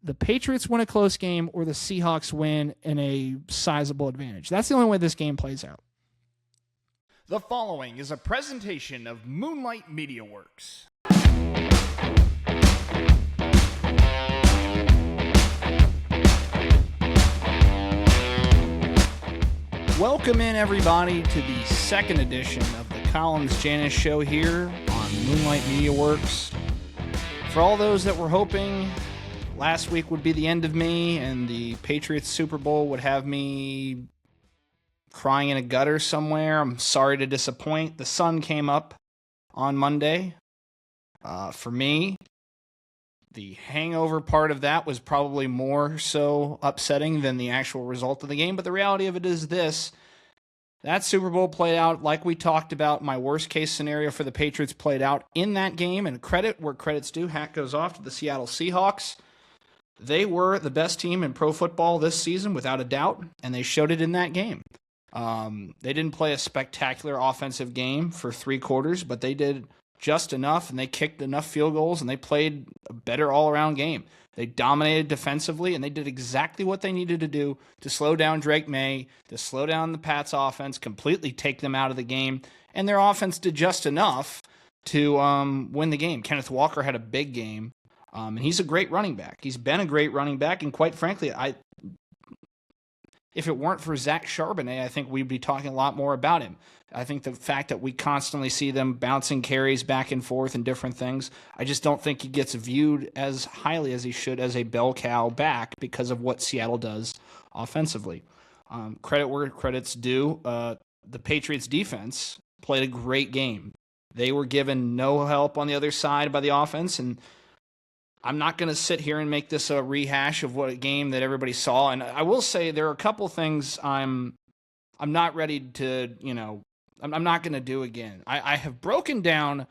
the Patriots win a close game or the Seahawks win in a sizable advantage. That's the only way this game plays out. The following is a presentation of Moonlight Media Works. Welcome in, everybody, to the second edition of the Collins Janus Show here on Moonlight Media Works. For all those that were hoping last week would be the end of me and the Patriots Super Bowl would have me crying in a gutter somewhere, I'm sorry to disappoint. The sun came up on Monday. For me, the hangover part of that was probably more so upsetting than the actual result of the game. But the reality of it is this. That Super Bowl played out like we talked about. My worst case scenario for the Patriots played out in that game. And credit where credit's due. Hat goes off to the Seattle Seahawks. They were the best team in pro football this season without a doubt. And they showed it in that game. They didn't play a spectacular offensive game for 3 quarters, but they did just enough, and they kicked enough field goals, and they played a better all-around game. They dominated defensively, and they did exactly what they needed to do to slow down Drake May, to slow down the Pats' offense, completely take them out of the game, and their offense did just enough to win the game. Kenneth Walker had a big game, and he's a great running back. He's been a great running back, and quite frankly, if it weren't for Zach Charbonnet, I think we'd be talking a lot more about him. I think the fact that we constantly see them bouncing carries back and forth and different things, I just don't think he gets viewed as highly as he should as a bell cow back because of what Seattle does offensively. Credit where credit's due. The Patriots defense played a great game. They were given no help on the other side by the offense, and I'm not going to sit here and make this a rehash of what a game that everybody saw. And I will say there are a couple things I'm not ready to, I'm not going to do again. I have broken down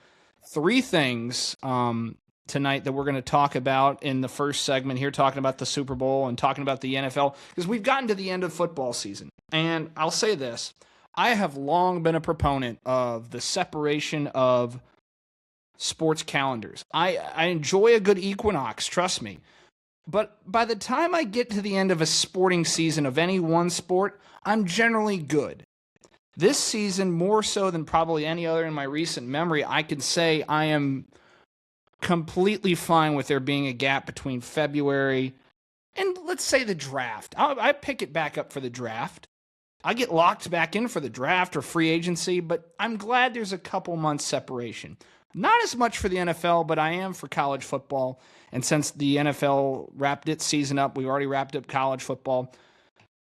3 things tonight that we're going to talk about in the first segment here, talking about the Super Bowl and talking about the NFL, because we've gotten to the end of football season. And I'll say this, I have long been a proponent of the separation of sports calendars. I enjoy a good equinox, trust me. But by the time I get to the end of a sporting season of any one sport, I'm generally good. This season, more so than probably any other in my recent memory, I can say I am completely fine with there being a gap between February and, let's say, the draft. I pick it back up for the draft. I get locked back in for the draft or free agency, but I'm glad there's a couple months separation. Not as much for the NFL, but I am for college football. And since the NFL wrapped its season up, we already wrapped up college football.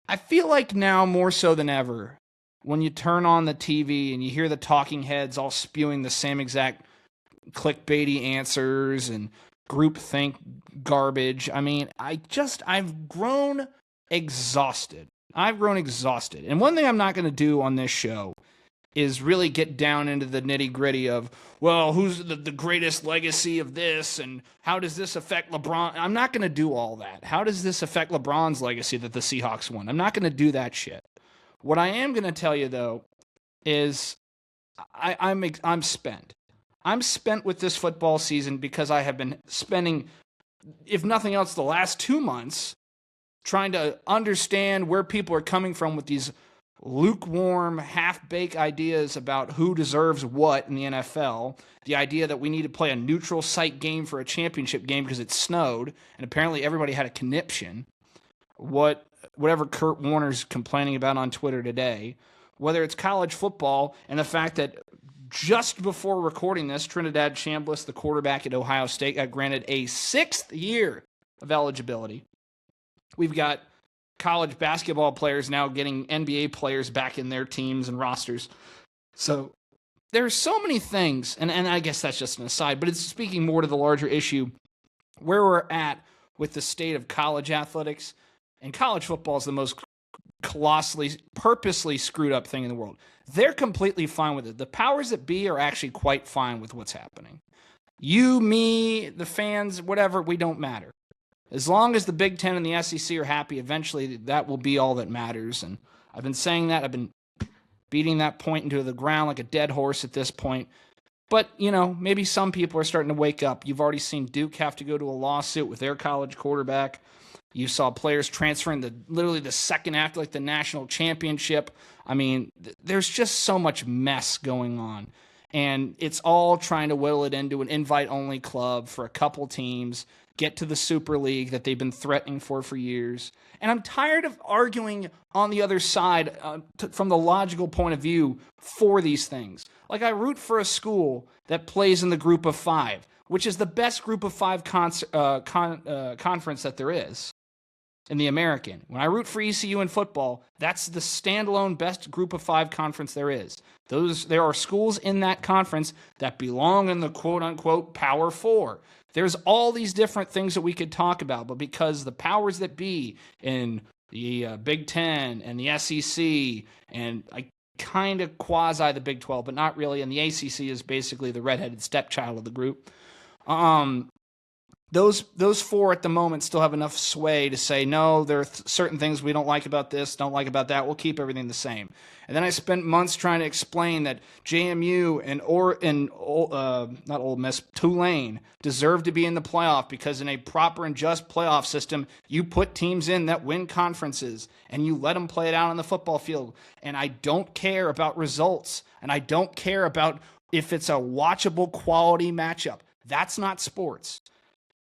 I feel like now more so than ever, when you turn on the TV and you hear the talking heads all spewing the same exact clickbaity answers and groupthink garbage, I mean, I've grown exhausted. And one thing I'm not going to do on this show is really get down into the nitty-gritty of, well, who's the greatest legacy of this, and how does this affect LeBron? I'm not going to do all that. How does this affect LeBron's legacy that the Seahawks won? I'm not going to do that shit. What I am going to tell you, though, is I'm spent. I'm spent with this football season because I have been spending, if nothing else, the last 2 months trying to understand where people are coming from with these lukewarm, half-baked ideas about who deserves what in the NFL. The idea that we need to play a neutral site game for a championship game because it snowed, and apparently everybody had a conniption. Whatever Kurt Warner's complaining about on Twitter today, whether it's college football and the fact that just before recording this, Trinidad Chambliss, the quarterback at Ohio State, got granted a 6th year of eligibility. We've got college basketball players now getting NBA players back in their teams and rosters. So there's so many things, and I guess that's just an aside, but it's speaking more to the larger issue where we're at with the state of college athletics. And college football is the most colossally, purposely screwed up thing in the world. They're completely fine with it. The powers that be are actually quite fine with what's happening. You, me, the fans, whatever, we don't matter. As long as the Big Ten and the SEC are happy, eventually that will be all that matters. And I've been saying that. I've been beating that point into the ground like a dead horse at this point. But, maybe some people are starting to wake up. You've already seen Duke have to go to a lawsuit with their college quarterback. You saw players transferring literally the second after like the national championship. I mean, there's just so much mess going on. And it's all trying to whittle it into an invite-only club for a couple teams, get to the Super League that they've been threatening for years. And I'm tired of arguing on the other side from the logical point of view for these things. Like, I root for a school that plays in the group of five, which is the best group of five conference that there is in the American. When I root for ECU in football, that's the standalone best group of five conference there is. There are schools in that conference that belong in the quote-unquote Power Four. There's all these different things that we could talk about, but because the powers that be in the Big Ten and the SEC and kind of quasi the Big 12, but not really, and the ACC is basically the redheaded stepchild of the group. Those four at the moment still have enough sway to say, no, there are certain things we don't like about this, don't like about that, we'll keep everything the same. And then I spent months trying to explain that JMU and not Ole Miss, Tulane deserve to be in the playoff because in a proper and just playoff system, you put teams in that win conferences and you let them play it out on the football field. And I don't care about results, and I don't care about if it's a watchable quality matchup. That's not sports.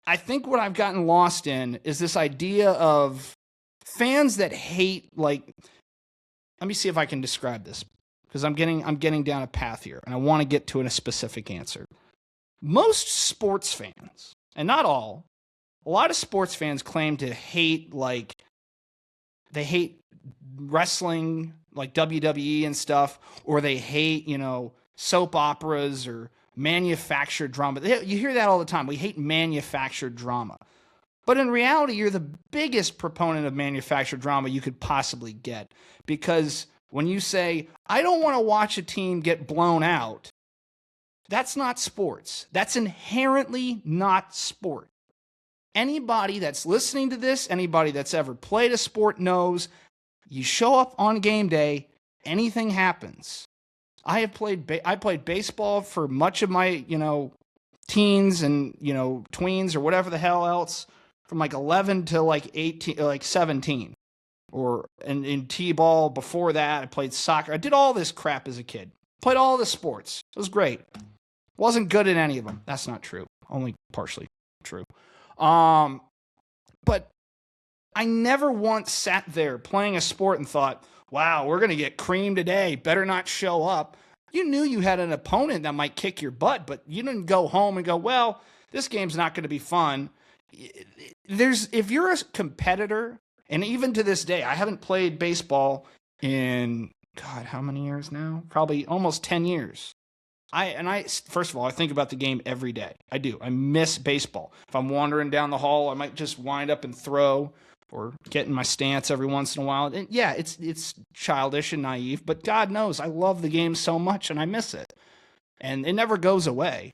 I think what I've gotten lost in is this idea of fans that hate, let me see if I can describe this, because I'm getting down a path here, and I want to get to a specific answer. Most sports fans, and not all, a lot of sports fans claim to hate, they hate wrestling, like WWE and stuff, or they hate, soap operas or manufactured drama. You hear that all the time. We hate manufactured drama. But in reality, you're the biggest proponent of manufactured drama you could possibly get. Because when you say, I don't want to watch a team get blown out, that's not sports. That's inherently not sport. Anybody that's listening to this, anybody that's ever played a sport knows you show up on game day, anything happens. I played baseball for much of my, teens and, tweens or whatever the hell else, from 11 to 18, 17. And in T-ball before that, I played soccer. I did all this crap as a kid. Played all the sports. It was great. Wasn't good at any of them. That's not true. Only partially true. But I never once sat there playing a sport and thought, wow, we're going to get creamed today. Better not show up. You knew you had an opponent that might kick your butt, but you didn't go home and go, well, this game's not going to be fun. If you're a competitor, and even to this day, I haven't played baseball in, God, how many years now? Probably almost 10 years. First of all, I think about the game every day. I do. I miss baseball. If I'm wandering down the hall, I might just wind up and throw or get in my stance every once in a while. And yeah, it's childish and naive, but God knows I love the game so much and I miss it. And it never goes away.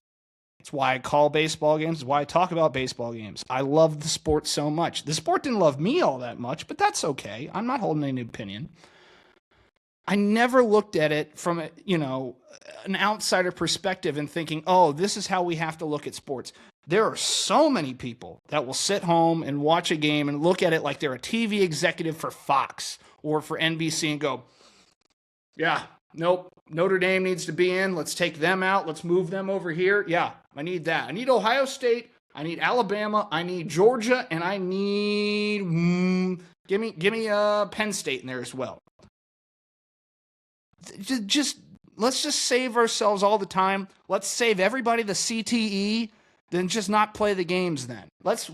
It's why I call baseball games. It's why I talk about baseball games. I love the sport so much. The sport didn't love me all that much, but that's okay. I'm not holding any opinion. I never looked at it from an outsider perspective and thinking, oh, this is how we have to look at sports. There are so many people that will sit home and watch a game and look at it like they're a TV executive for Fox or for NBC and go, yeah, nope, Notre Dame needs to be in. Let's take them out. Let's move them over here. Yeah, I need that. I need Ohio State. I need Alabama. I need Georgia. And I need, give me Penn State in there as well. Let's just save ourselves all the time. Let's save everybody the CTE. Then just not play the games then. Let's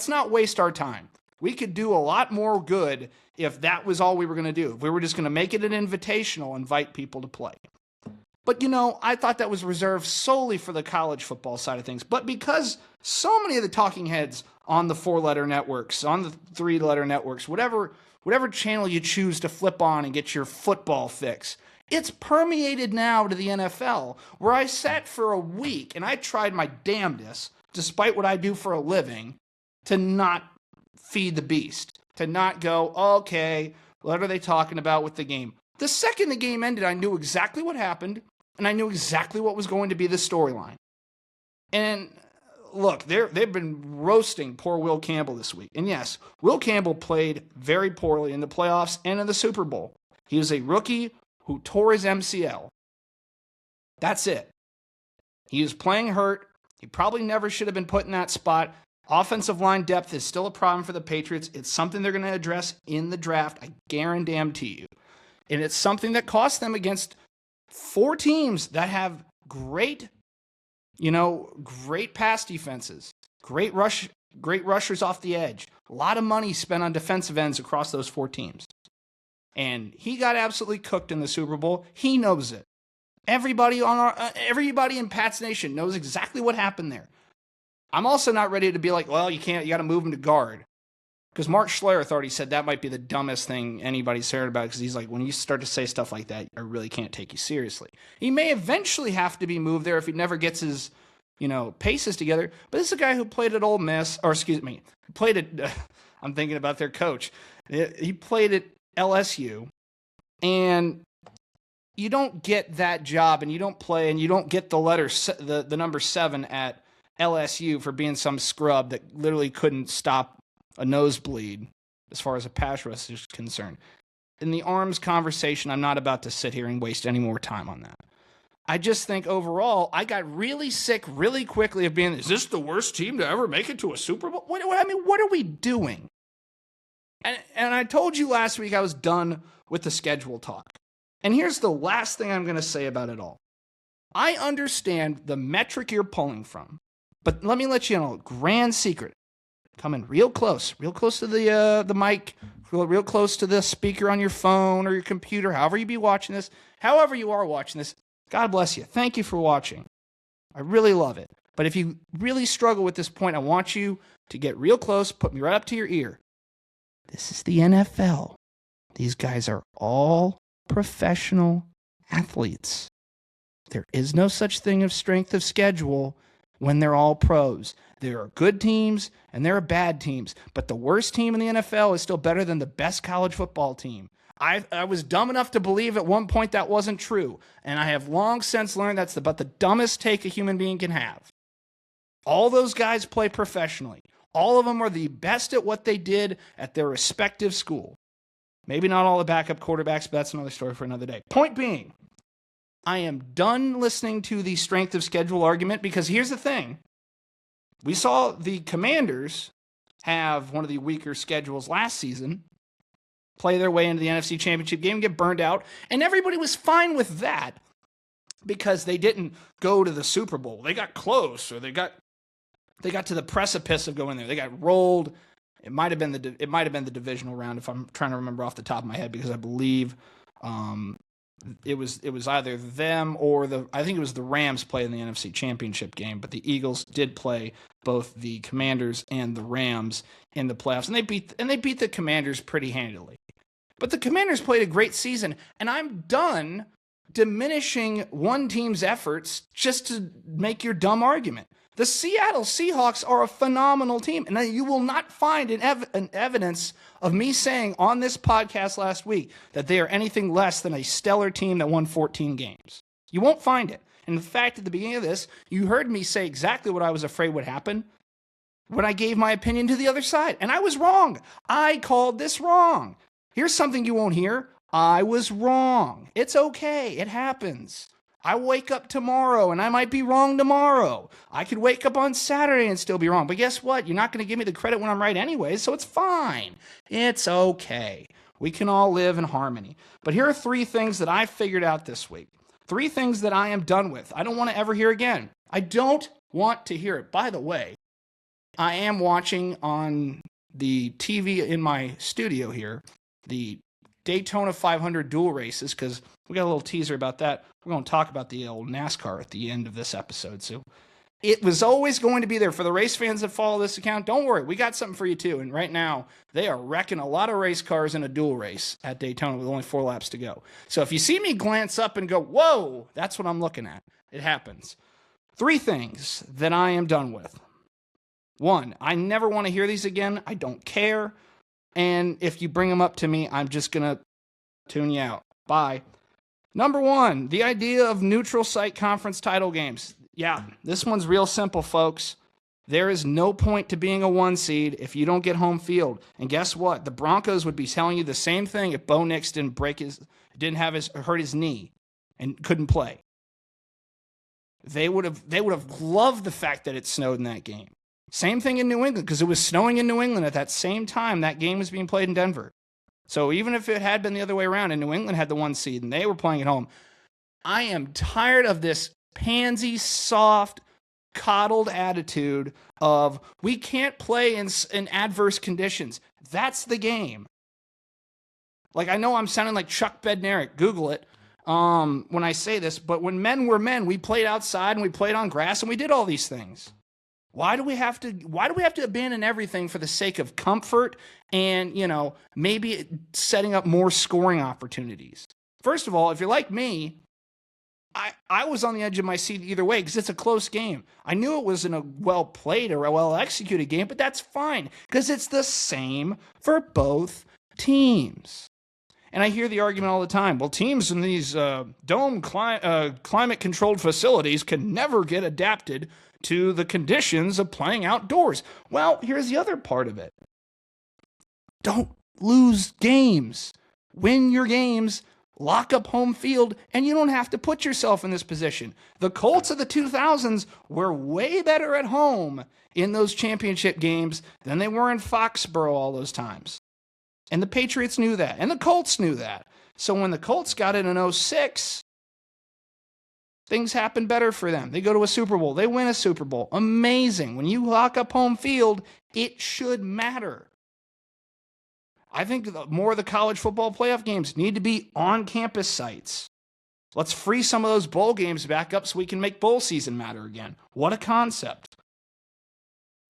not waste our time. We could do a lot more good if that was all we were going to do. If we were just going to make it an invitational, invite people to play. But I thought that was reserved solely for the college football side of things. But because so many of the talking heads on the 4-letter networks, on the 3-letter networks, whatever channel you choose to flip on and get your football fix, it's permeated now to the NFL, where I sat for a week and I tried my damnedest, despite what I do for a living, to not feed the beast, to not go, okay, what are they talking about with the game? The second the game ended, I knew exactly what happened. and I knew exactly what was going to be the storyline. And look, they've been roasting poor Will Campbell this week. And yes, Will Campbell played very poorly in the playoffs and in the Super Bowl. He was a rookie who tore his MCL. That's it. He was playing hurt. He probably never should have been put in that spot. Offensive line depth is still a problem for the Patriots. It's something they're going to address in the draft, I guarantee you. And it's something that cost them against 4 teams that have great pass defenses, great rushers off the edge. A lot of money spent on defensive ends across those 4 teams. And he got absolutely cooked in the Super Bowl. He knows it. Everybody in Pats Nation knows exactly what happened there. I'm also not ready to be like, well, you got to move him to guard. Because Mark Schlereth already said that might be the dumbest thing anybody's heard about, because he's like, when you start to say stuff like that, I really can't take you seriously. He may eventually have to be moved there if he never gets his, paces together. But this is a guy who played at Ole Miss, I'm thinking about their coach. He played at LSU, and you don't get that job, and you don't play, and you don't get the number 7 at LSU for being some scrub that literally couldn't stop a nosebleed as far as a pass rush is concerned. In the arms conversation, I'm not about to sit here and waste any more time on that. I just think overall, I got really sick really quickly of being, is this the worst team to ever make it to a Super Bowl? What are we doing? And I told you last week I was done with the schedule talk. And here's the last thing I'm going to say about it all. I understand the metric you're pulling from, but let me let you know, grand secret. Coming real close to the mic, real close to the speaker on your phone or your computer, however you be watching this, however you are watching this. God bless you. Thank you for watching. I really love it. But if you really struggle with this point, I want you to get real close, put me right up to your ear. This is the NFL. These guys are all professional athletes. There is no such thing of strength of schedule when they're all pros. There are good teams and there are bad teams, but the worst team in the NFL is still better than the best college football team. I was dumb enough to believe at one point that wasn't true, and I have long since learned that's about the dumbest take a human being can have. All those guys play professionally. All of them are the best at what they did at their respective school. Maybe not all the backup quarterbacks, but that's another story for another day. Point being, I am done listening to the strength of schedule argument, because here's the thing. We saw the Commanders have one of the weaker schedules last season, play their way into the NFC Championship game, get burned out, and everybody was fine with that because they didn't go to the Super Bowl. They got close, or they got to the precipice of going there. They got rolled. It might have been the divisional round, if I'm trying to remember off the top of my head, because I believe it was either them or I think it was the Rams play in the NFC Championship game, but the Eagles did play both the Commanders and the Rams in the playoffs, and they beat the Commanders pretty handily. But the Commanders played a great season, and I'm done diminishing one team's efforts just to make your dumb argument. The Seattle Seahawks are a phenomenal team, and you will not find an evidence of me saying on this podcast last week that they are anything less than a stellar team that won 14 games. You won't find it. And in fact, at the beginning of this, you heard me say exactly what I was afraid would happen when I gave my opinion to the other side. And I was wrong. I called this wrong. Here's something you won't hear. I was wrong. It's okay. It happens. I wake up tomorrow and I might be wrong tomorrow. I could wake up on Saturday and still be wrong. But guess what? You're not going to give me the credit when I'm right anyway, so it's fine. It's okay. We can all live in harmony. But here are 3 things that I figured out this week. 3 things that I am done with. I don't want to ever hear again. I don't want to hear it. By the way, I am watching on the TV in my studio here the Daytona 500 dual races, because we got a little teaser about that. We're going to talk about the old NASCAR at the end of this episode. So it was always going to be there for the race fans that follow this account. Don't worry, we got something for you too. And right now, they are wrecking a lot of race cars in a dual race at Daytona with only 4 laps to go. So if you see me glance up and go, whoa, that's what I'm looking at. It happens. 3 things that I am done with. 1, I never want to hear these again. I don't care. And if you bring them up to me, I'm just going to tune you out. Bye. Number one, the idea of neutral site conference title games. Yeah, this one's real simple, folks. There is no point to being a 1 seed if you don't get home field. And guess what? The Broncos would be telling you the same thing if Bo Nix didn't hurt his knee and couldn't play. They would have loved the fact that it snowed in that game. Same thing in New England, because it was snowing in New England at that same time that game was being played in Denver. So even if it had been the other way around and New England had the 1 seed and they were playing at home, I am tired of this pansy, soft, coddled attitude of we can't play in adverse conditions. That's the game. Like, I know I'm sounding like Chuck Bednarik. Google it when I say this, but when men were men, we played outside and we played on grass and we did all these things. Why do we have to abandon everything for the sake of comfort and, maybe setting up more scoring opportunities? First of all, if you're like me, I was on the edge of my seat either way because it's a close game. I knew it wasn't a well-played or a well-executed game, but that's fine because it's the same for both teams. And I hear the argument all the time. Well, teams in these climate-controlled facilities can never get adapted to the conditions of playing outdoors. Well, here's the other part of it. Don't lose games. Win your games. Lock up home field, and you don't have to put yourself in this position. The Colts of the 2000s were way better at home in those championship games than they were in Foxborough all those times. And the Patriots knew that, and the Colts knew that. So when the Colts got it in 06, things happened better for them. They go to a Super Bowl. They win a Super Bowl. Amazing. When you lock up home field, it should matter. I think more of the college football playoff games need to be on-campus sites. Let's free some of those bowl games back up so we can make bowl season matter again. What a concept.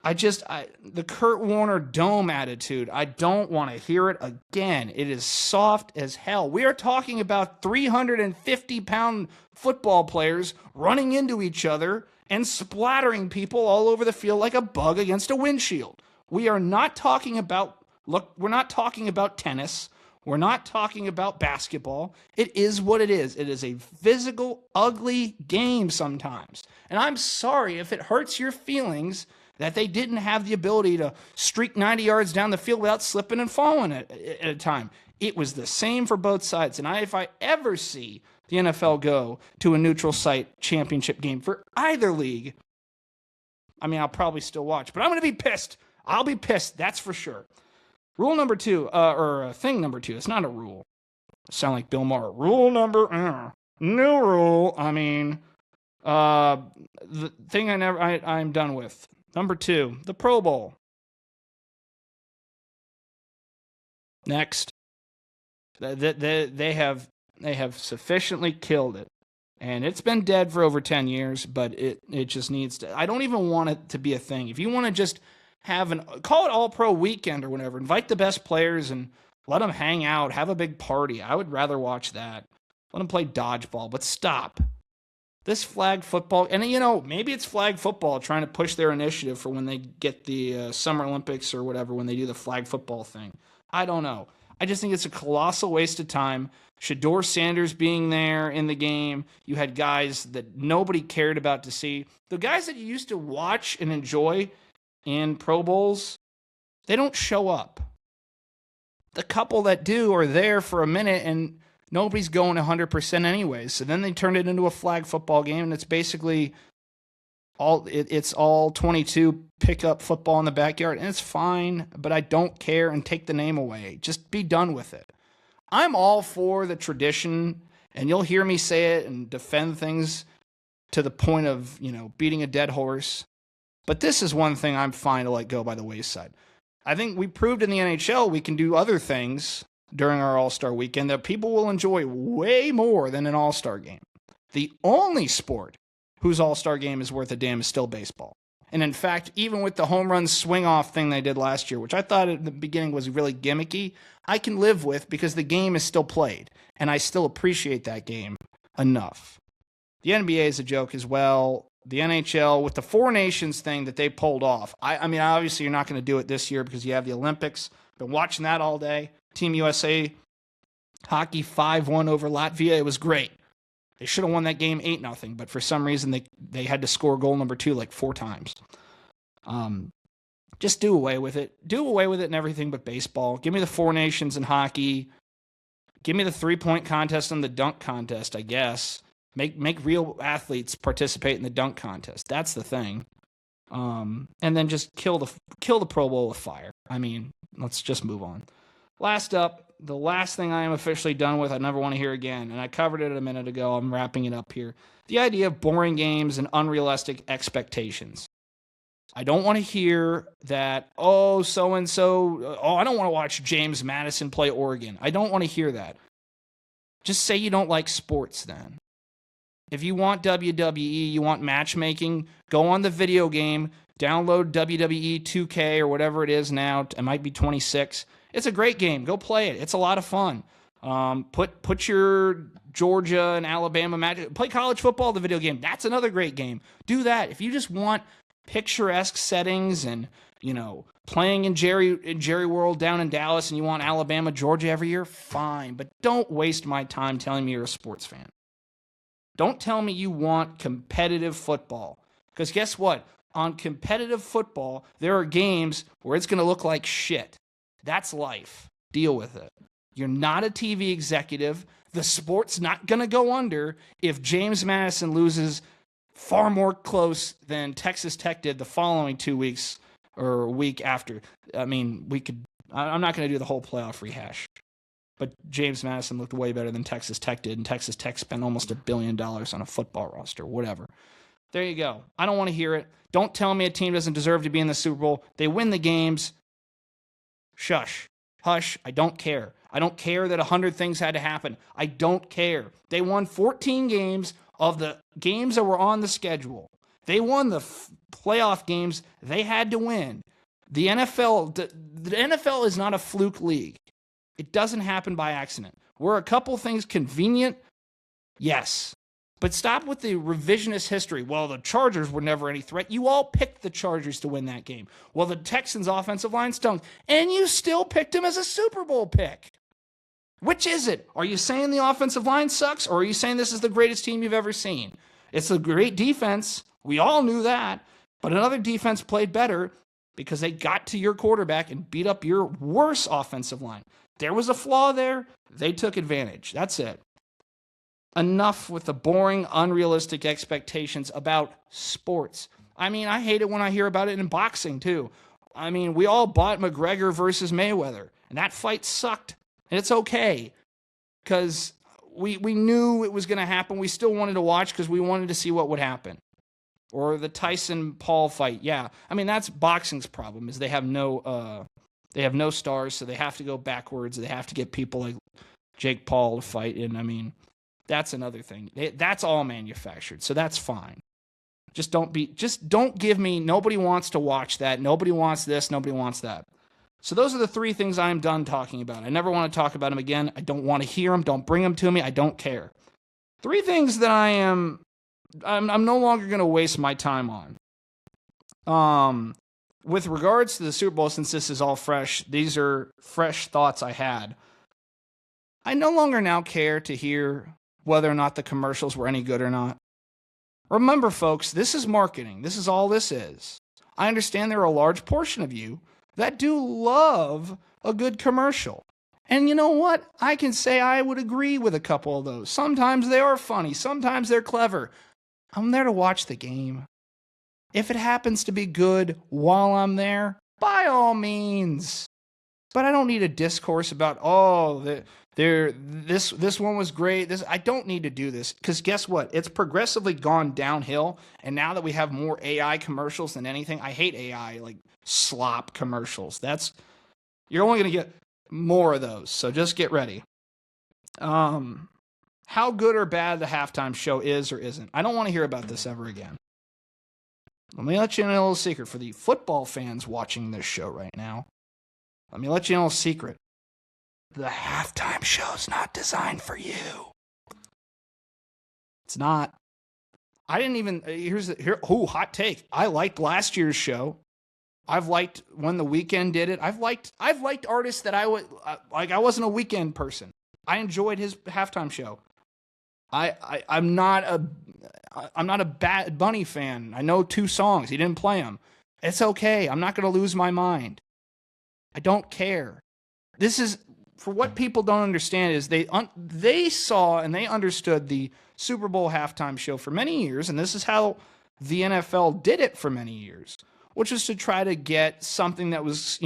The Kurt Warner Dome attitude, I don't want to hear it again. It is soft as hell. We are talking about 350-pound football players running into each other and splattering people all over the field like a bug against a windshield. We are not talking about we're not talking about tennis. We're not talking about basketball. It is what it is. It is a physical, ugly game sometimes. And I'm sorry if it hurts your feelings that they didn't have the ability to streak 90 yards down the field without slipping and falling at a time. It was the same for both sides. And if I ever see the NFL go to a neutral site championship game for either league, I'll probably still watch. But I'm going to be pissed. I'll be pissed, that's for sure. Rule number 2, or thing number 2, it's not a rule. I sound like Bill Maher. New rule. The thing I'm done with. Number 2, the Pro Bowl. Next. They have sufficiently killed it. And it's been dead for over 10 years, but it just needs to. I don't even want it to be a thing. If you want to just call it All-Pro Weekend or whatever, invite the best players and let them hang out, have a big party. I would rather watch that. Let them play dodgeball, but stop. This flag football, and maybe it's flag football trying to push their initiative for when they get the Summer Olympics or whatever, when they do the flag football thing. I don't know. I just think it's a colossal waste of time. Shador Sanders being there in the game, you had guys that nobody cared about to see. The guys that you used to watch and enjoy in Pro Bowls, they don't show up. The couple that do are there for a minute and nobody's going 100% anyways. So then they turn it into a flag football game and it's basically all 22 pickup football in the backyard, and it's fine, but I don't care, and take the name away. Just be done with it. I'm all for the tradition, and you'll hear me say it and defend things to the point of, beating a dead horse. But this is one thing I'm fine to let go by the wayside. I think we proved in the NHL we can do other things during our All-Star weekend that people will enjoy way more than an All-Star game. The only sport whose All-Star game is worth a damn is still baseball. And in fact, even with the home run swing-off thing they did last year, which I thought at the beginning was really gimmicky, I can live with because the game is still played, and I still appreciate that game enough. The NBA is a joke as well. The NHL, with the Four Nations thing that they pulled off, I mean, obviously you're not going to do it this year because you have the Olympics. Been watching that all day. Team USA hockey 5-1 over Latvia. It was great. They should have won that game 8-0, but for some reason they had to score goal number 2 like 4 times. Just do away with it. Do away with it in everything but baseball. Give me the 4 nations in hockey. Give me the 3-point contest and the dunk contest, I guess. Make real athletes participate in the dunk contest. That's the thing. And then just kill the Pro Bowl with fire. I mean, let's just move on. Last up, the last thing I am officially done with, I never want to hear again, and I covered it a minute ago. I'm wrapping it up here. The idea of boring games and unrealistic expectations. I don't want to hear that, so-and-so, I don't want to watch James Madison play Oregon. I don't want to hear that. Just say you don't like sports then. If you want WWE, you want matchmaking, go on the video game, download WWE 2K or whatever it is now. It might be 26. It's a great game. Go play it. It's a lot of fun. Put your Georgia and Alabama match. Play college football, the video game. That's another great game. Do that. If you just want picturesque settings and, playing in Jerry World down in Dallas and you want Alabama, Georgia every year, fine. But don't waste my time telling me you're a sports fan. Don't tell me you want competitive football. Because guess what? On competitive football, there are games where it's going to look like shit. That's life. Deal with it. You're not a TV executive. The sport's not going to go under if James Madison loses far more close than Texas Tech did the following 2 weeks or a week after. I mean, I'm not going to do the whole playoff rehash. But James Madison looked way better than Texas Tech did, and Texas Tech spent almost $1 billion on a football roster, whatever. There you go. I don't want to hear it. Don't tell me a team doesn't deserve to be in the Super Bowl. They win the games. Shush. Hush. I don't care. I don't care that 100 things had to happen. I don't care. They won 14 games of the games that were on the schedule. They won the playoff games they had to win. The NFL is not a fluke league. It doesn't happen by accident. Were a couple things convenient? Yes. But stop with the revisionist history. Well, the Chargers were never any threat. You all picked the Chargers to win that game. Well, the Texans' offensive line stunk, and you still picked them as a Super Bowl pick. Which is it? Are you saying the offensive line sucks, or are you saying this is the greatest team you've ever seen? It's a great defense. We all knew that. But another defense played better because they got to your quarterback and beat up your worse offensive line. There was a flaw there. They took advantage. That's it. Enough with the boring, unrealistic expectations about sports. I mean, I hate it when I hear about it in boxing, too. I mean, we all bought McGregor versus Mayweather, and that fight sucked. And it's okay, because we knew it was going to happen. We still wanted to watch because we wanted to see what would happen. Or the Tyson-Paul fight. Yeah, I mean, that's boxing's problem, is they have no stars, so they have to go backwards. They have to get people like Jake Paul to fight. And I mean, that's another thing. That's all manufactured, so that's fine. Just don't give me, nobody wants to watch that. Nobody wants this. Nobody wants that. So those are the 3 things I'm done talking about. I never want to talk about them again. I don't want to hear them. Don't bring them to me. I don't care. 3 things that I'm no longer going to waste my time on. With regards to the Super Bowl, since this is all fresh, these are fresh thoughts I had. I no longer now care to hear whether or not the commercials were any good or not. Remember, folks, this is marketing. This is all this is. I understand there are a large portion of you that do love a good commercial. And you know what? I can say I would agree with a couple of those. Sometimes they are funny. Sometimes they're clever. I'm there to watch the game. If it happens to be good while I'm there, by all means. But I don't need a discourse about, this one was great. I don't need to do this, because guess what? It's progressively gone downhill, and now that we have more AI commercials than anything, I hate AI, like slop commercials. You're only going to get more of those, so just get ready. How good or bad the halftime show is or isn't, I don't want to hear about this ever again. Let me let you in a little secret for the football fans watching this show right now. Let me let you in a little secret. The halftime show's not designed for you. It's not. I didn't even, hot take. I liked last year's show. I've liked when The Weeknd did it. I've liked artists that I wasn't a Weeknd person. I enjoyed his halftime show. I'm not a Bad Bunny fan. I know 2 songs. He didn't play them. It's okay. I'm not going to lose my mind. I don't care. This is for what people don't understand is they saw and they understood the Super Bowl halftime show for many years, and this is how the NFL did it for many years, which was to try to get something that was,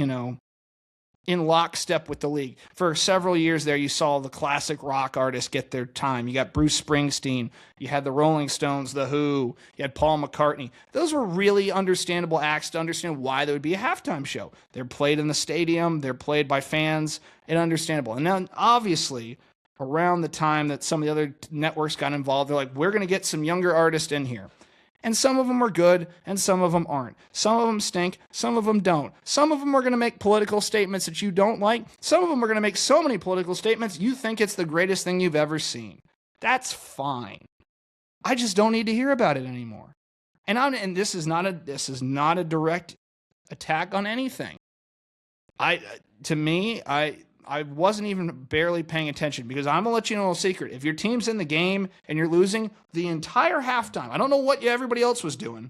in lockstep with the league. For several years there, you saw the classic rock artists get their time. You got Bruce Springsteen, you had the Rolling Stones, The Who, you had Paul McCartney. Those were really understandable acts to understand why there would be a halftime show. They're played in the stadium, they're played by fans, and understandable. And now, obviously, around the time that some of the other networks got involved, they're like, we're going to get some younger artists in here. And some of them are good, and some of them aren't. Some of them stink, some of them don't. Some of them are going to make political statements that you don't like. Some of them are going to make so many political statements you think it's the greatest thing you've ever seen. That's fine. I just don't need to hear about it anymore. And this is not a direct attack on anything. I wasn't even barely paying attention because I'm going to let you know a secret. If your team's in the game and you're losing the entire halftime, I don't know what everybody else was doing.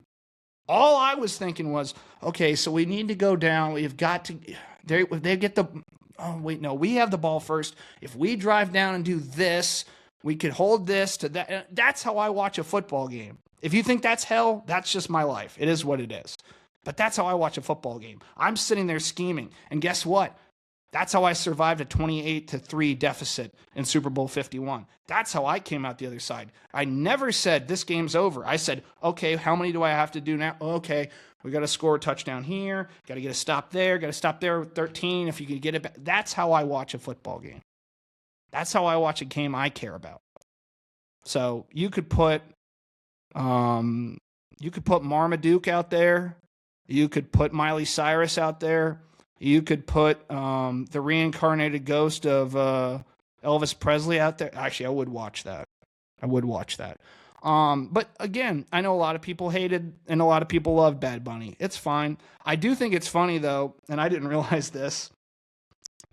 All I was thinking was, okay, so we need to go down. We've got to, they get the, oh, wait, no, we have the ball first. If we drive down and do this, we could hold this to that. That's how I watch a football game. If you think that's hell, that's just my life. It is what it is. But that's how I watch a football game. I'm sitting there scheming. And guess what? That's how I survived a 28-3 deficit in Super Bowl 51. That's how I came out the other side. I never said this game's over. I said, okay, how many do I have to do now? Okay, we got to score a touchdown here. Got to get a stop there. Got to stop there with 13 if you can get it back. That's how I watch a football game. That's how I watch a game I care about. So you could put Marmaduke out there. You could put Miley Cyrus out there. You could put the reincarnated ghost of Elvis Presley out there. Actually, I would watch that. But again, I know a lot of people hated and a lot of people loved Bad Bunny. It's fine. I do think it's funny, though, and I didn't realize this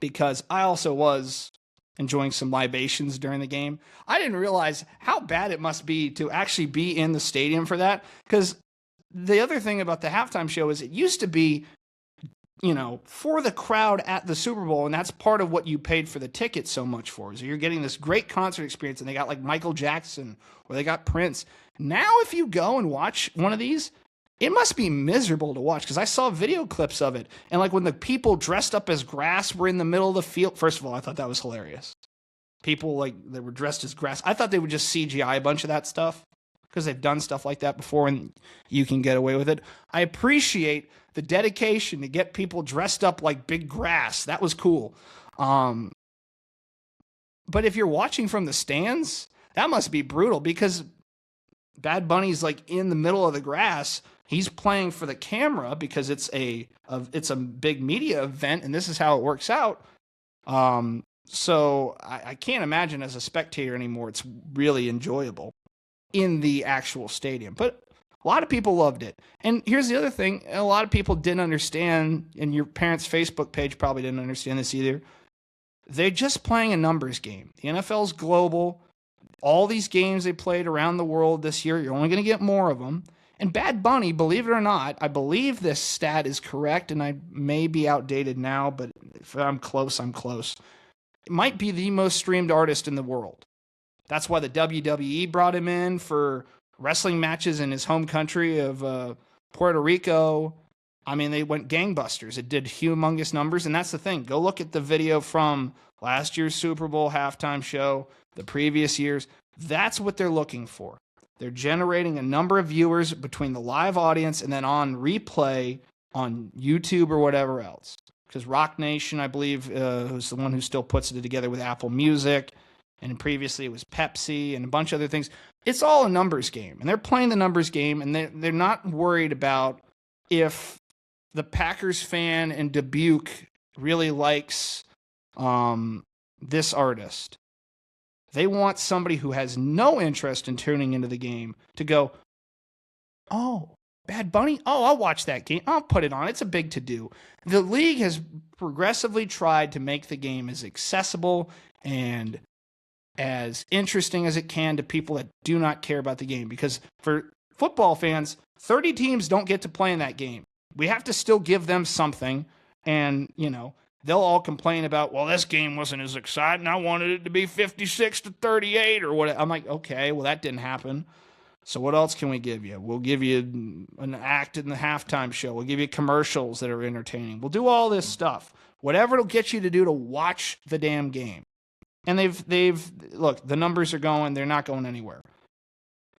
because I also was enjoying some libations during the game. I didn't realize how bad it must be to actually be in the stadium for that, because the other thing about the halftime show is it used to be for the crowd at the Super Bowl, and that's part of what you paid for the ticket so much for. So you're getting this great concert experience, and they got like Michael Jackson or they got Prince. Now, if you go and watch one of these, it must be miserable to watch because I saw video clips of it. And like when the people dressed up as grass were in the middle of the field, first of all, I thought that was hilarious. People that were dressed as grass. I thought they would just CGI a bunch of that stuff because they've done stuff like that before and you can get away with it. I appreciate the dedication to get people dressed up like big grass. That was cool. But if you're watching from the stands, that must be brutal because Bad Bunny's like in the middle of the grass. He's playing for the camera because it's a big media event and this is how it works out. So I can't imagine as a spectator anymore. It's really enjoyable in the actual stadium. But a lot of people loved it. And here's the other thing. A lot of people didn't understand, and your parents' Facebook page probably didn't understand this either. They're just playing a numbers game. The NFL's global. All these games they played around the world this year, you're only going to get more of them. And Bad Bunny, believe it or not, I believe this stat is correct, and I may be outdated now, but if I'm close, I'm close. It might be the most streamed artist in the world. That's why the WWE brought him in for wrestling matches in his home country of Puerto Rico. I mean, they went gangbusters. It did humongous numbers, and that's the thing. Go look at the video from last year's Super Bowl halftime show, the previous years. That's what they're looking for. They're generating a number of viewers between the live audience and then on replay on YouTube or whatever else. Because Rock Nation, I believe, who's the one who still puts it together with Apple Music, and previously it was Pepsi and a bunch of other things. It's all a numbers game, and they're playing the numbers game, and they're not worried about if the Packers fan in Dubuque really likes this artist. They want somebody who has no interest in tuning into the game to go, oh, Bad Bunny? Oh, I'll watch that game. I'll put it on. It's a big to-do. The league has progressively tried to make the game as accessible and as interesting as it can to people that do not care about the game. Because for football fans, 30 teams don't get to play in that game. We have to still give them something. And, they'll all complain about, well, this game wasn't as exciting. I wanted it to be 56-38 or what. I'm like, okay, well, that didn't happen. So what else can we give you? We'll give you an act in the halftime show. We'll give you commercials that are entertaining. We'll do all this stuff. Whatever it'll get you to do to watch the damn game. And they've look, the numbers are going. They're not going anywhere.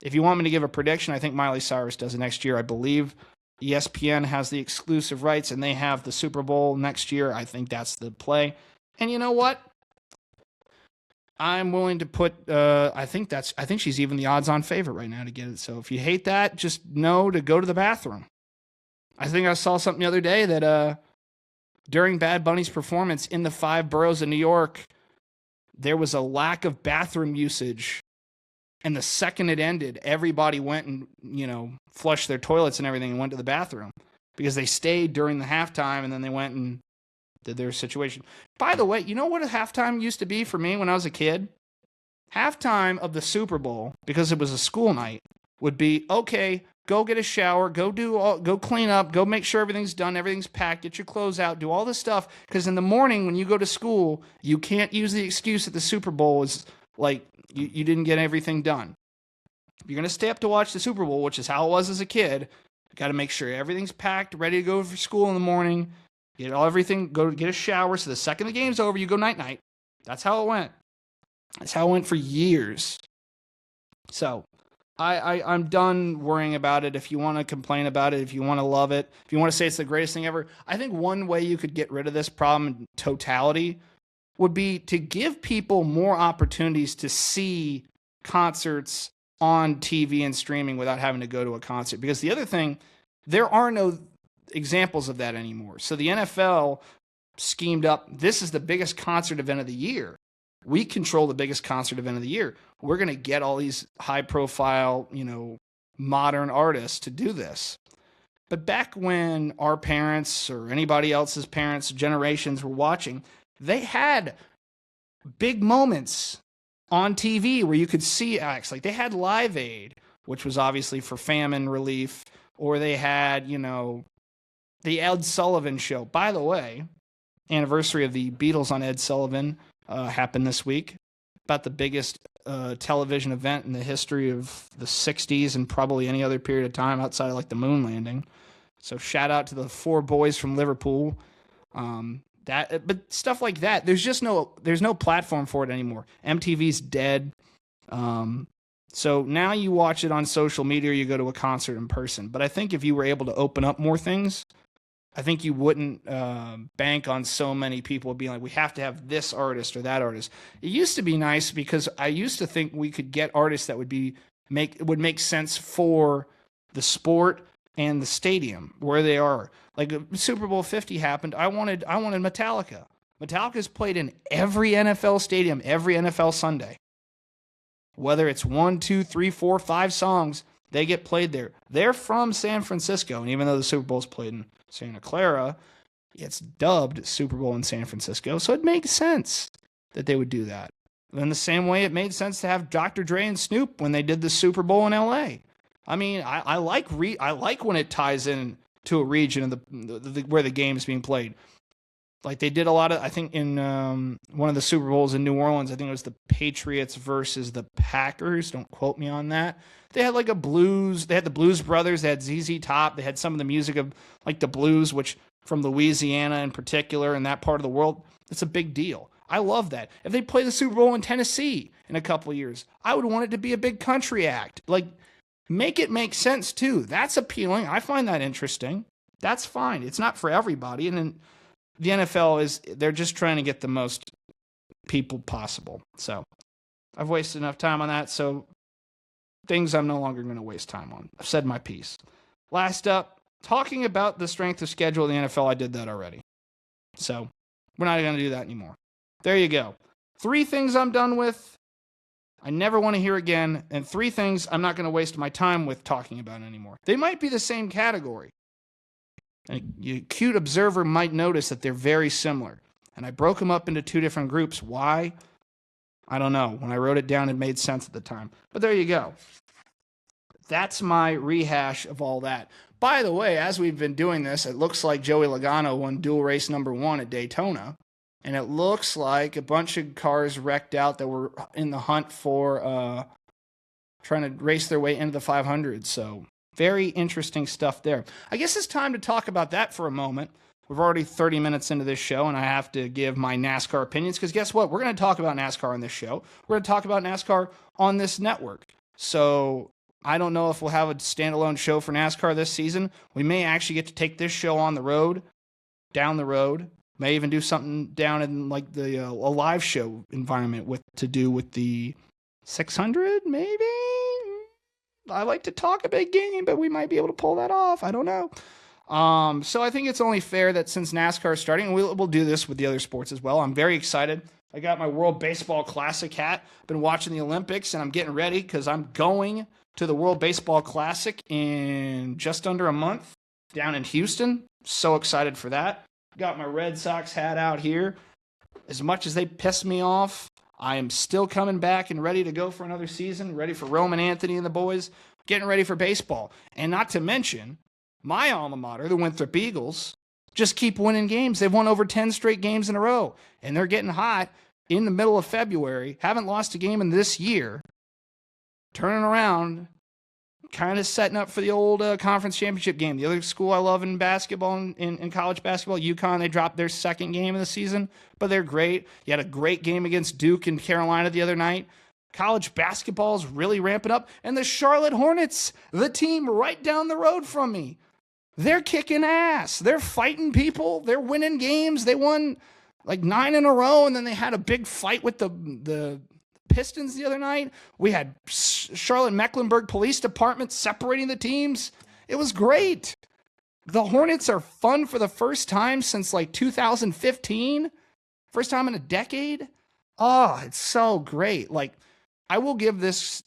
If you want me to give a prediction, I think Miley Cyrus does it next year. I believe ESPN has the exclusive rights and they have the Super Bowl next year. I think that's the play. And you know what? I'm willing to put, I think she's even the odds-on favorite right now to get it. So if you hate that, just know to go to the bathroom. I think I saw something the other day that during Bad Bunny's performance in the 5 boroughs of New York, there was a lack of bathroom usage. And the second it ended, everybody went and, flushed their toilets and everything and went to the bathroom because they stayed during the halftime and then they went and did their situation. By the way, you know what a halftime used to be for me when I was a kid? Halftime of the Super Bowl, because it was a school night, would be, okay, go get a shower, go clean up, go make sure everything's done, everything's packed, get your clothes out, do all this stuff. Because in the morning when you go to school, you can't use the excuse that the Super Bowl is like, you didn't get everything done. If you're going to stay up to watch the Super Bowl, which is how it was as a kid, you got to make sure everything's packed, ready to go for school in the morning, go get a shower, so the second the game's over, you go night-night. That's how it went. That's how it went for years. So, I'm done worrying about it. If you want to complain about it, if you want to love it, if you want to say it's the greatest thing ever, I think one way you could get rid of this problem in totality would be to give people more opportunities to see concerts on TV and streaming without having to go to a concert. Because the other thing, there are no examples of that anymore. So the NFL schemed up, this is the biggest concert event of the year. We control the biggest concert event of the year. We're going to get all these high profile, modern artists to do this. But back when our parents or anybody else's parents' generations were watching, they had big moments on TV where you could see acts. Like they had Live Aid, which was obviously for famine relief, or they had, the Ed Sullivan Show. By the way, anniversary of the Beatles on Ed Sullivan happened this week. About the biggest television event in the history of the 60s and probably any other period of time outside of like the moon landing. So shout out to the 4 boys from Liverpool. But stuff like that, there's no platform for it anymore. MTV's dead. So now you watch it on social media or you go to a concert in person. But I think if you were able to open up more things, I think you wouldn't bank on so many people being like, we have to have this artist or that artist. It used to be nice because I used to think we could get artists that would make sense for the sport and the stadium where they are. Like Super Bowl 50 happened, I wanted Metallica. Metallica's played in every NFL stadium, every NFL Sunday. Whether it's 1, 2, 3, 4, 5 songs, they get played there. They're from San Francisco, and even though the Super Bowl's played in Santa Clara, it's dubbed Super Bowl in San Francisco, so it makes sense that they would do that. In the same way it made sense to have Dr. Dre and Snoop when they did the Super Bowl in LA. I mean, I like when it ties in to a region of the where the game is being played. Like they did a lot of, I think in one of the Super Bowls in New Orleans, I think it was the Patriots versus the Packers. Don't quote me on that. They had like a blues. They had the Blues Brothers. They had ZZ Top. They had some of the music of like the blues, which from Louisiana in particular and that part of the world, it's a big deal. I love that. If they play the Super Bowl in Tennessee in a couple of years, I would want it to be a big country act. Like make it make sense too. That's appealing. I find that interesting. That's fine. It's not for everybody. And then the NFL they're just trying to get the most people possible. So I've wasted enough time on that. So things I'm no longer going to waste time on. I've said my piece. Last up, talking about the strength of schedule of the NFL. I did that already. So we're not going to do that anymore. There you go. 3 things I'm done with. I never want to hear again. And 3 things I'm not going to waste my time with talking about anymore. They might be the same category. A acute observer might notice that they're very similar. And I broke them up into 2 different groups. Why? I don't know. When I wrote it down, it made sense at the time. But there you go. That's my rehash of all that. By the way, as we've been doing this, it looks like Joey Logano won dual race number 1 at Daytona. And it looks like a bunch of cars wrecked out that were in the hunt for trying to race their way into the 500. So very interesting stuff there. I guess it's time to talk about that for a moment. We're already 30 minutes into this show, and I have to give my NASCAR opinions, because guess what? We're going to talk about NASCAR on this show. We're going to talk about NASCAR on this network. So I don't know if we'll have a standalone show for NASCAR this season. We may actually get to take this show on the road, down the road. May even do something down in like the a live show environment to do with the 600, maybe? I like to talk a big game, but we might be able to pull that off. I don't know. So I think it's only fair that since NASCAR is starting, and we'll do this with the other sports as well. I'm very excited. I got my World Baseball Classic hat. Been watching the Olympics, and I'm getting ready because I'm going to the World Baseball Classic in just under a month down in Houston. So excited for that. Got my Red Sox hat out here. As much as they piss me off, I am still coming back and ready to go for another season, ready for Roman Anthony and the boys, getting ready for baseball. And not to mention, my alma mater, the Winthrop Eagles, just keep winning games. They've won over 10 straight games in a row, and they're getting hot in the middle of February. Haven't lost a game in this year. Turning around, kind of setting up for the old conference championship game. The other school I love in basketball, in college basketball, UConn, they dropped their second game of the season, but they're great. You had a great game against Duke and Carolina the other night. College basketball is really ramping up. And the Charlotte Hornets, the team right down the road from me, they're kicking ass. They're fighting people. They're winning games. They won like 9 in a row, and then they had a big fight with the Pistons the other night. We had Charlotte Mecklenburg Police Department separating the teams. It was great. The Hornets are fun for the first time since like 2015. First time in a decade. Oh, it's so great. Like, I will give this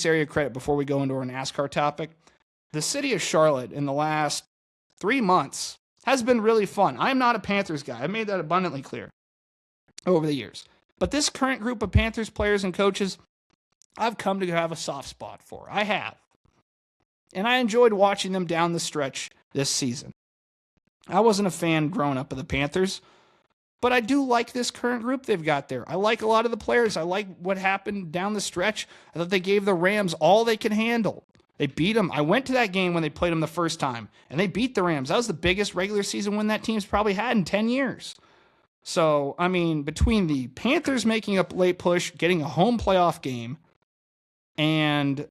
area credit before we go into our NASCAR topic. The city of Charlotte in the last 3 months has been really fun. I'm not a Panthers guy. I've made that abundantly clear over the years. But this current group of Panthers players and coaches, I've come to have a soft spot for. I have. And I enjoyed watching them down the stretch this season. I wasn't a fan growing up of the Panthers, but I do like this current group they've got there. I like a lot of the players. I like what happened down the stretch. I thought they gave the Rams all they could handle. They beat them. I went to that game when they played them the first time, and they beat the Rams. That was the biggest regular season win that team's probably had in 10 years. So, I mean, between the Panthers making a late push, getting a home playoff game, and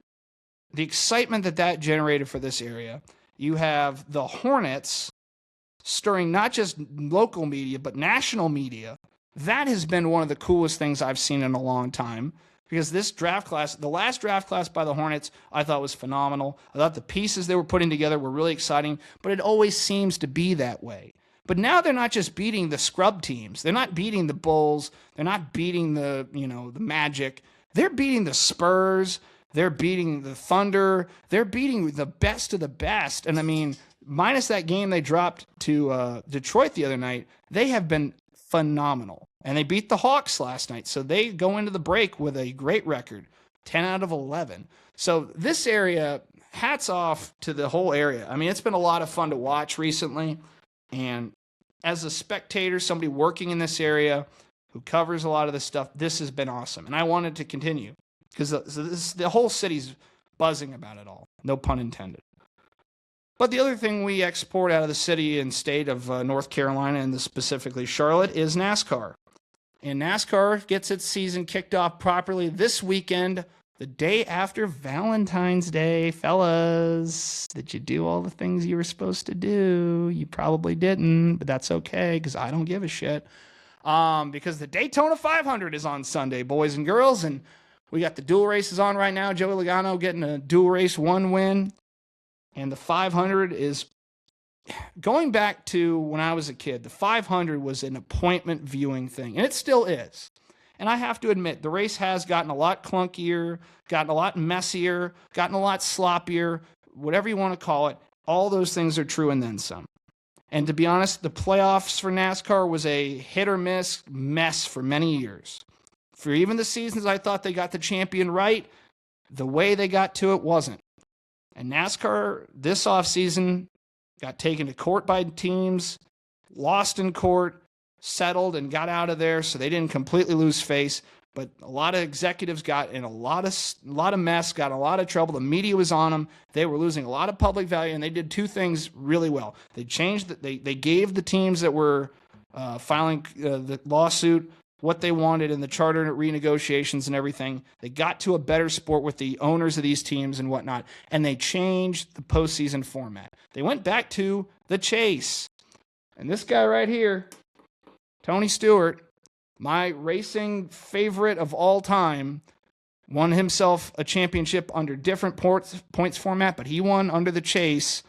the excitement that generated for this area, you have the Hornets stirring not just local media, but national media. That has been one of the coolest things I've seen in a long time. Because this draft class, the last draft class by the Hornets, I thought was phenomenal. I thought the pieces they were putting together were really exciting, but it always seems to be that way. But now they're not just beating the scrub teams. They're not beating the Bulls. They're not beating the Magic. They're beating the Spurs. They're beating the Thunder. They're beating the best of the best. And I mean, minus that game they dropped to Detroit the other night, they have been phenomenal. And they beat the Hawks last night. So they go into the break with a great record, 10 out of 11. So this area, hats off to the whole area. I mean, it's been a lot of fun to watch recently. And as a spectator, somebody working in this area who covers a lot of this stuff, this has been awesome. And I wanted to continue because the whole city's buzzing about it all. No pun intended. But the other thing we export out of the city and state of North Carolina, and specifically Charlotte, is NASCAR. And NASCAR gets its season kicked off properly this weekend, the day after Valentine's Day. Fellas, did you do all the things you were supposed to do? You probably didn't, but that's okay because I don't give a shit. Because the Daytona 500 is on Sunday, boys and girls, and we got the dual races on right now. Joey Logano getting a dual race 1 win. And the 500 is, going back to when I was a kid, the 500 was an appointment viewing thing, and it still is. And I have to admit, the race has gotten a lot clunkier, gotten a lot messier, gotten a lot sloppier, whatever you want to call it. All those things are true and then some. And to be honest, the playoffs for NASCAR was a hit or miss mess for many years. For even the seasons I thought they got the champion right, the way they got to it wasn't. And NASCAR this offseason got taken to court by teams, lost in court, settled, and got out of there, so they didn't completely lose face. But a lot of executives got in a lot of mess, got in a lot of trouble. The media was on them. They were losing a lot of public value, and they did two things really well. They changed they gave the teams that were filing the lawsuit what they wanted in the charter renegotiations and everything. They got to a better sport with the owners of these teams and whatnot, and they changed the postseason format. They went back to the chase. And this guy right here, Tony Stewart, my racing favorite of all time, won himself a championship under different points format, but he won under the chase.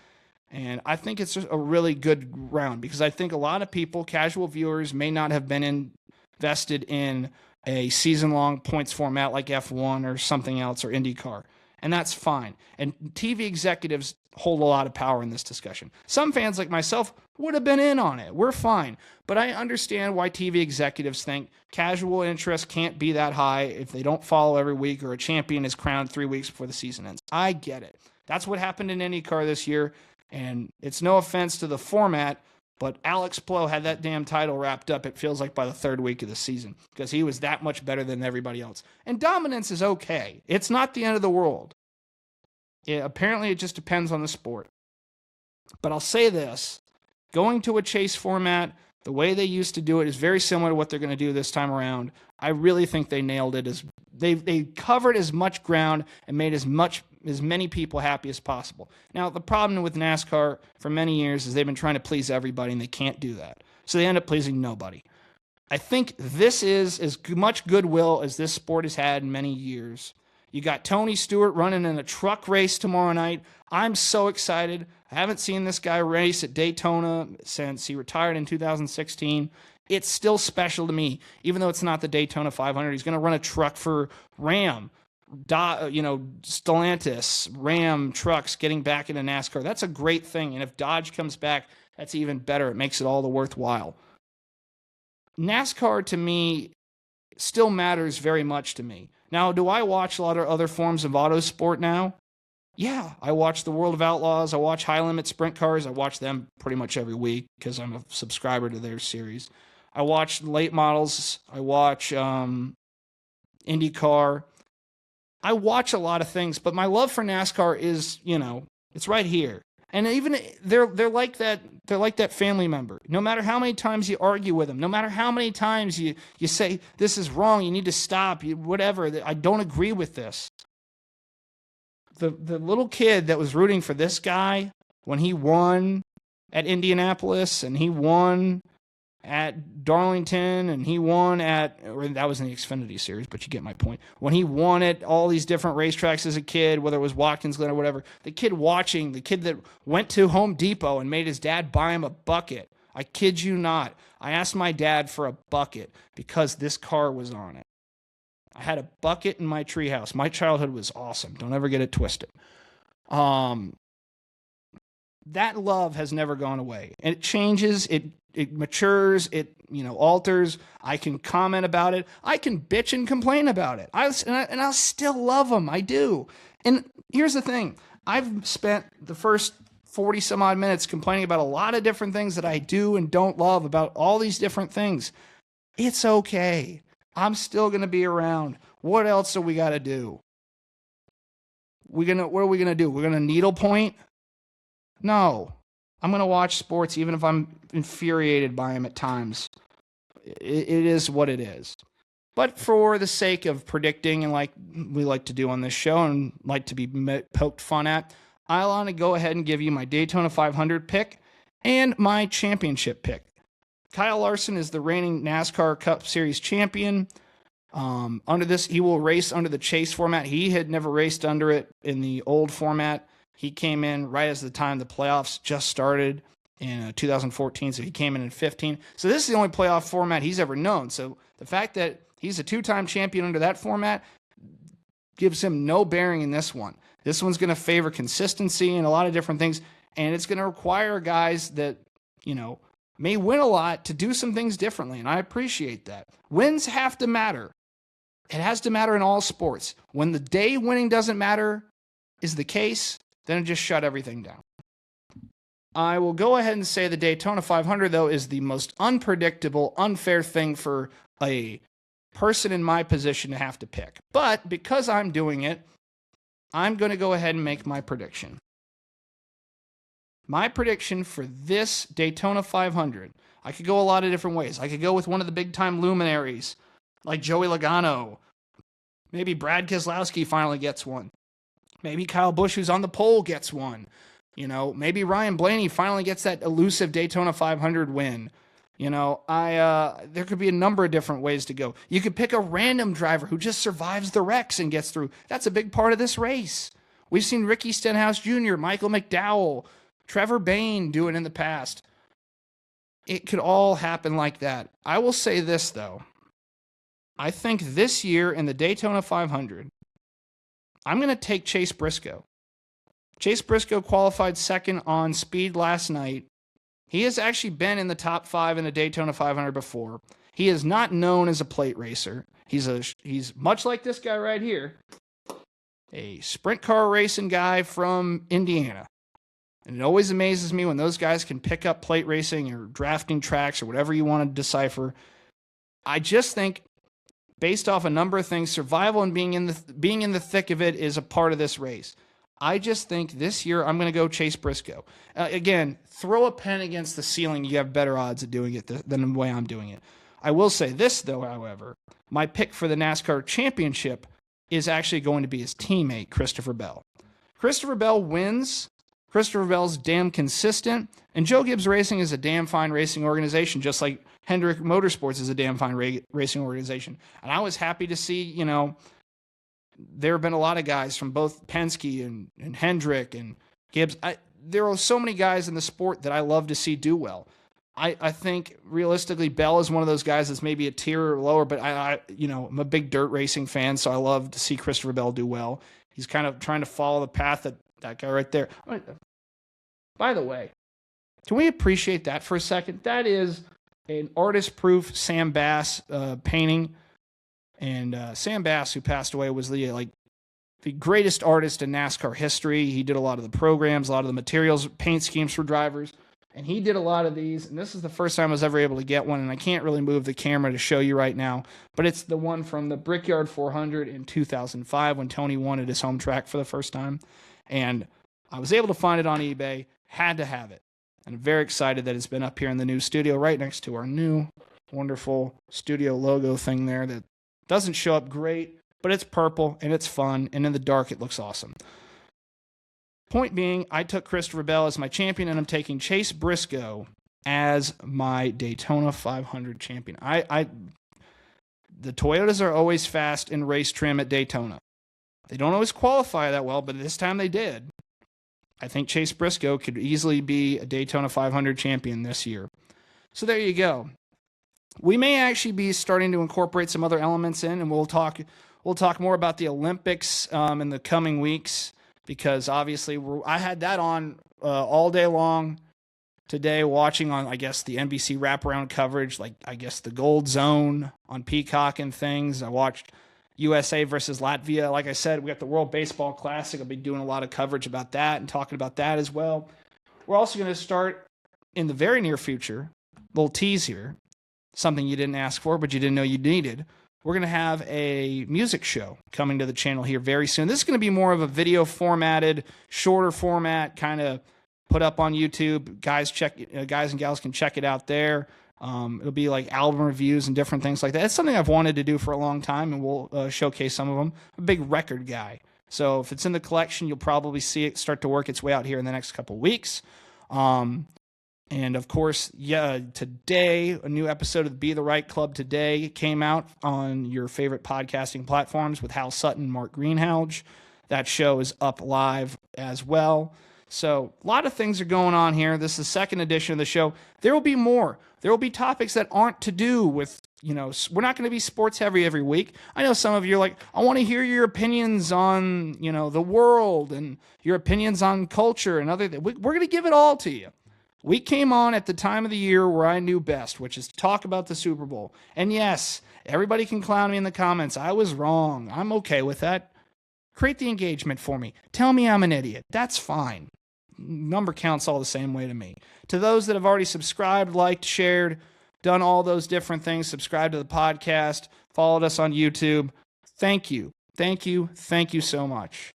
And I think it's a really good round because I think a lot of people, casual viewers, may not have been invested in a season-long points format like F1 or something else or IndyCar. And that's fine. And TV executives hold a lot of power in this discussion. Some fans like myself would have been in on it. We're fine. But I understand why TV executives think casual interest can't be that high if they don't follow every week or a champion is crowned 3 weeks before the season ends. I get it. That's what happened in IndyCar this year. And it's no offense to the format, but Alex Plo had that damn title wrapped up, it feels like, by the third week of the season because he was that much better than everybody else. And dominance is okay. It's not the end of the world. Apparently, it just depends on the sport. But I'll say this. Going to a chase format, the way they used to do it is very similar to what they're going to do this time around. I really think they nailed it. They covered as much ground and made as many people happy as possible. Now, the problem with NASCAR for many years is they've been trying to please everybody, and they can't do that. So they end up pleasing nobody. I think this is as much goodwill as this sport has had in many years. You got Tony Stewart running in a truck race tomorrow night. I'm so excited. I haven't seen this guy race at Daytona since he retired in 2016. It's still special to me, even though it's not the Daytona 500. He's going to run a truck for Ram. Stellantis, Ram trucks getting back into NASCAR. That's a great thing. And if Dodge comes back, that's even better. It makes it all the worthwhile. NASCAR, to me, still matters very much to me. Now, do I watch a lot of other forms of autosport now? Yeah, I watch the World of Outlaws. I watch High Limit Sprint Cars. I watch them pretty much every week because I'm a subscriber to their series. I watch late models. I watch IndyCar. I watch a lot of things, but my love for NASCAR is, it's right here. And even they're like that. They're like that family member. No matter how many times you argue with them, no matter how many times you say this is wrong, you need to stop, whatever. I don't agree with this. The little kid that was rooting for this guy when he won at Indianapolis and he won at Darlington and he won that was in the Xfinity series, but you get my point. When he won at all these different racetracks as a kid, whether it was Watkins Glen or whatever, the kid that went to Home Depot and made his dad buy him a bucket. I kid you not. I asked my dad for a bucket because this car was on it. I had a bucket in my treehouse. My childhood was awesome. Don't ever get it twisted. That love has never gone away. And it changes, it matures, it alters. I can comment about it. I can bitch and complain about it. I'll still love them. I do. And here's the thing. I've spent the first 40 some odd minutes complaining about a lot of different things that I do and don't love about all these different things. It's okay. I'm still going to be around. What else do we got to do? What are we going to do? We're going to needlepoint? No. I'm going to watch sports even if I'm infuriated by them at times. It is what it is. But for the sake of predicting, and like we like to do on this show and like to be poked fun at, I want to go ahead and give you my Daytona 500 pick and my championship pick. Kyle Larson is the reigning NASCAR Cup Series champion. Under this, he will race under the chase format. He had never raced under it in the old format. He came in right as the time the playoffs just started in 2014, so he came in 15. So this is the only playoff format he's ever known. So the fact that he's a two-time champion under that format gives him no bearing in this one. This one's going to favor consistency and a lot of different things, and it's going to require guys that, may win a lot to do some things differently, and I appreciate that. Wins have to matter. It has to matter in all sports. When the day winning doesn't matter is the case, then it just shut everything down. I will go ahead and say the Daytona 500, though, is the most unpredictable, unfair thing for a person in my position to have to pick. But because I'm doing it, I'm going to go ahead and make my prediction. My prediction for this Daytona 500, I could go a lot of different ways. I could go with one of the big-time luminaries, like Joey Logano. Maybe Brad Keselowski finally gets one. Maybe Kyle Busch, who's on the pole, gets one. You know, maybe Ryan Blaney finally gets that elusive Daytona 500 win. You know, there could be a number of different ways to go. You could pick a random driver who just survives the wrecks and gets through. That's a big part of this race. We've seen Ricky Stenhouse Jr., Michael McDowell, Trevor Bayne do it in the past. It could all happen like that. I will say this, though. I think this year in the Daytona 500, I'm going to take Chase Briscoe. Chase Briscoe qualified second on speed last night. He has actually been in the top 5 in the Daytona 500 before. He is not known as a plate racer. He's much like this guy right here, a sprint car racing guy from Indiana. And it always amazes me when those guys can pick up plate racing or drafting tracks or whatever you want to decipher. I just think, based off a number of things, survival and being in the thick of it is a part of this race. I just think this year I'm going to go Chase Briscoe. Again, throw a pen against the ceiling. You have better odds of doing it than the way I'm doing it. I will say this, though, however. My pick for the NASCAR championship is actually going to be his teammate, Christopher Bell. Christopher Bell wins. Christopher Bell's damn consistent. And Joe Gibbs Racing is a damn fine racing organization, just like Hendrick Motorsports is a damn fine racing organization. And I was happy to see, you know, there have been a lot of guys from both Penske and Hendrick and Gibbs. There are so many guys in the sport that I love to see do well. I think realistically Bell is one of those guys that's maybe a tier lower, but I'm a big dirt racing fan, so I love to see Christopher Bell do well. He's kind of trying to follow the path that guy right there. By the way, can we appreciate that for a second? That is an artist-proof Sam Bass painting. And Sam Bass, who passed away, was the greatest artist in NASCAR history. He did a lot of the programs, a lot of the materials, paint schemes for drivers. And he did a lot of these. And this is the first time I was ever able to get one. And I can't really move the camera to show you right now. But it's the one from the Brickyard 400 in 2005 when Tony won at his home track for the first time. And I was able to find it on eBay. Had to have it. And I'm very excited that it's been up here in the new studio right next to our new wonderful studio logo thing there that doesn't show up great, but it's purple and it's fun, and in the dark it looks awesome. Point being, I took Christopher Bell as my champion, and I'm taking Chase Briscoe as my Daytona 500 champion. The Toyotas are always fast in race trim at Daytona. They don't always qualify that well, but this time they did. I think Chase Briscoe could easily be a Daytona 500 champion this year. So there you go. We may actually be starting to incorporate some other elements in, and we'll talk more about the Olympics in the coming weeks, because obviously I had that on all day long today, watching on, I guess, the NBC wraparound coverage, like, I guess, the Gold Zone on Peacock and things. I watched USA versus Latvia. Like I said, we got the World Baseball Classic. I'll be doing a lot of coverage about that and talking about that as well. We're also going to start in the very near future, little tease here, something you didn't ask for, but you didn't know you needed. We're going to have a music show coming to the channel here very soon. This is going to be more of a video formatted, shorter format, kind of put up on YouTube. Guys and gals can check it out there. It'll be like album reviews and different things like that. It's something I've wanted to do for a long time, and we'll showcase some of them. I'm a big record guy, so if it's in the collection, you'll probably see it start to work its way out here in the next couple weeks. And of course, today, a new episode of the Be the Right Club today came out on your favorite podcasting platforms with Hal Sutton and Mark Greenhalgh. That show is up live as well. So a lot of things are going on here. This is the second edition of the show. There will be more. There will be topics that aren't to do with, we're not going to be sports heavy every week. I know some of you are like, I want to hear your opinions on, the world and your opinions on culture and other things. We're going to give it all to you. We came on at the time of the year where I knew best, which is to talk about the Super Bowl. And yes, Everybody can clown me in the comments. I was wrong. I'm okay with that. Create the engagement for me. Tell me I'm an idiot. That's fine. Number counts all the same way to me. To those that have already subscribed, liked, shared, done all those different things, subscribed to the podcast, followed us on YouTube, thank you. Thank you. Thank you so much.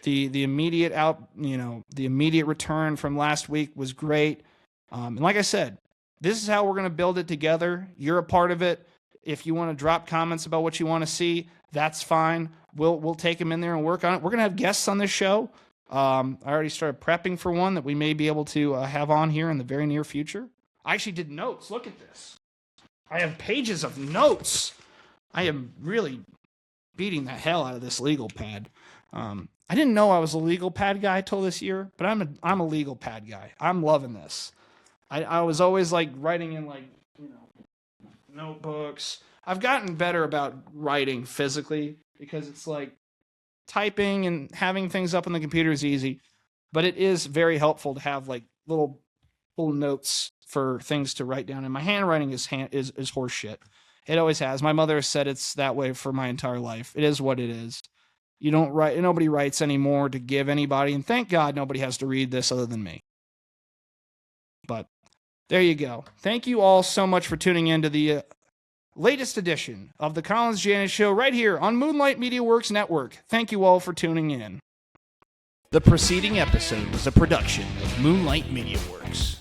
The immediate the immediate return from last week was great. And like I said, this is how we're going to build it together. You're a part of it. If you want to drop comments about what you want to see, that's fine. We'll take them in there and work on it. We're going to have guests on this show. I already started prepping for one that we may be able to have on here in the very near future. I actually did notes. Look at this. I have pages of notes. I am really beating the hell out of this legal pad. I didn't know I was a legal pad guy till this year, but I'm a legal pad guy. I'm loving this. I was always like writing in notebooks. I've gotten better about writing physically because it's like typing and having things up on the computer is easy, but it is very helpful to have like little notes for things to write down. And my handwriting is horse shit. It always has. My mother has said it's that way for my entire life. It is what it is. You don't write. Nobody writes anymore to give anybody, and thank God nobody has to read this other than me. But there you go. Thank you all so much for tuning in to the latest edition of the Collins Janus Show right here on Moonlight Media Works Network. Thank you all for tuning in. The preceding episode was a production of Moonlight Media Works.